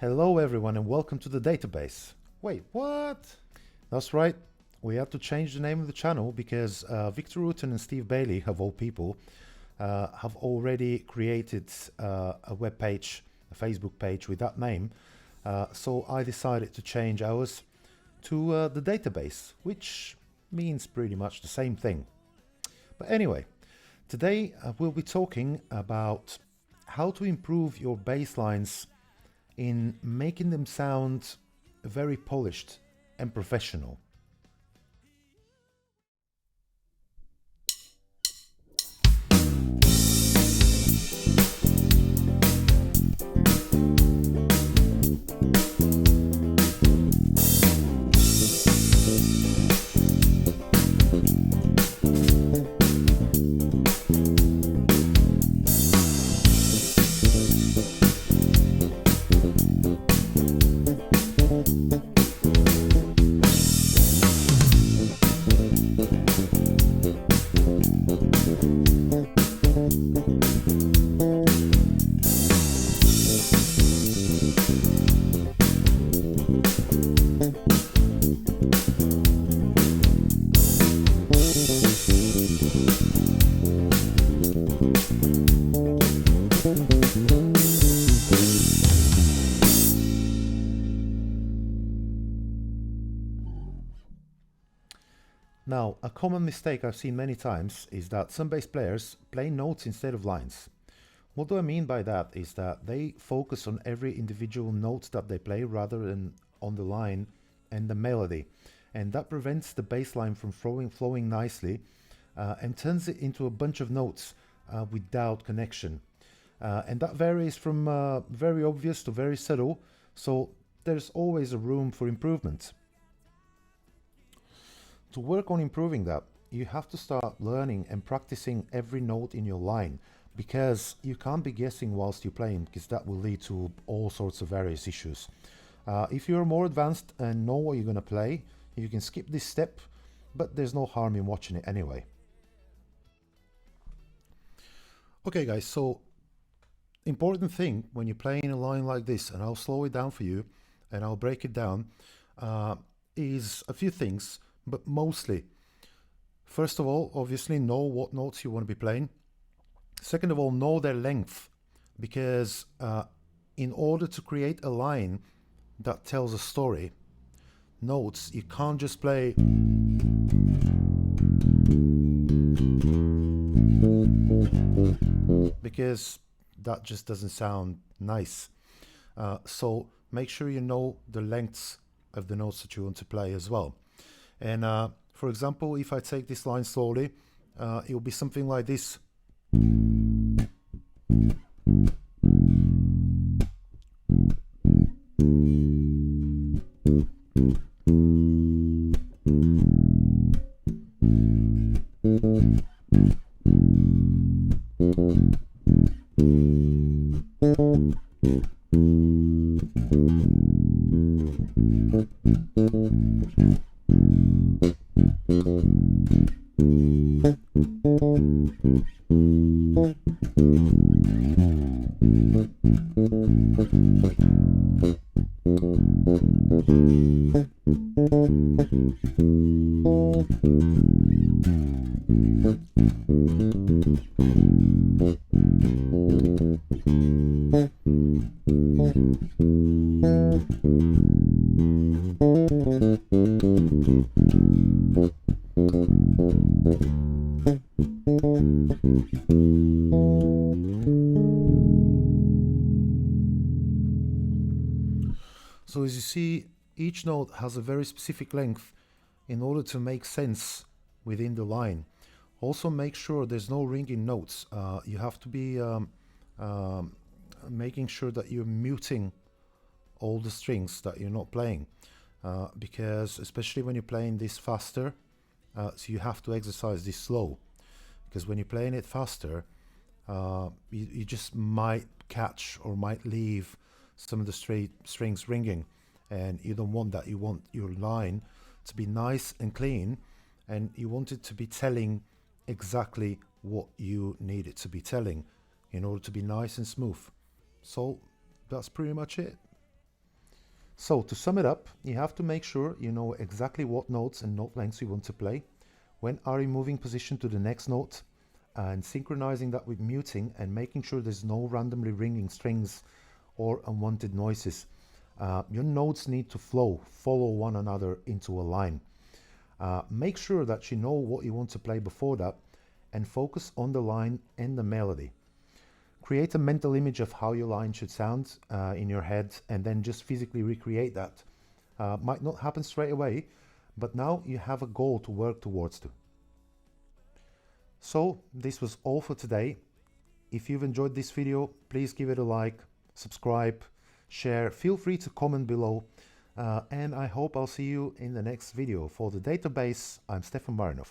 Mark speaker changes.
Speaker 1: Hello everyone and welcome to the database. Wait, what? That's right, we had to change the name of the channel because Victor Rutan and Steve Bailey, of all people, have already created a web page, a Facebook page with that name. So I decided to change ours to the database, which means pretty much the same thing. But anyway, today we'll be talking about how to improve your bass lines in making them sound very polished and professional. Now, a common mistake I've seen many times is that some bass players play notes instead of lines. What do I mean by that is that they focus on every individual note that they play rather than on the line and the melody. And that prevents the bass line from flowing nicely and turns it into a bunch of notes without connection. And that varies from very obvious to very subtle, so there's always a room for improvement. To work on improving that, you have to start learning and practicing every note in your line, because you can't be guessing whilst you're playing, because that will lead to all sorts of various issues. If you're more advanced and know what you're going to play, you can skip this step, but there's no harm in watching it anyway. Okay guys, so important thing when you're playing a line like this, and I'll slow it down for you and I'll break it down, is a few things. But mostly, first of all, obviously know what notes you want to be playing. Second of all, know their length, because in order to create a line that tells a story, notes, you can't just play because that just doesn't sound nice. So make sure you know the lengths of the notes that you want to play as well. And for example, if I take this line slowly, it will be something like this. So as you see, each note has a very specific length in order to make sense within the line. Also make sure there's no ringing notes. You have to be making sure that you're muting all the strings that you're not playing, because especially when you're playing this faster, so you have to exercise this slow, because when you're playing it faster, you just might catch or might leave some of the strings ringing, and you don't want that. You want your line to be nice and clean, and you want it to be telling exactly what you need it to be telling in order to be nice and smooth. So that's pretty much it. So to sum it up, you have to make sure you know exactly what notes and note lengths you want to play, when are you moving position to the next note, and synchronizing that with muting and making sure there's no randomly ringing strings or unwanted noises. Your notes need to follow one another into a line. Make sure that you know what you want to play before that and focus on the line and the melody. Create a mental image of how your line should sound in your head, and then just physically recreate that. Might not happen straight away, but now you have a goal to work towards to. So this was all for today. If you've enjoyed this video, please give it a like, subscribe, share, feel free to comment below, and I hope I'll see you in the next video. For the database, I'm Stefan Marinov.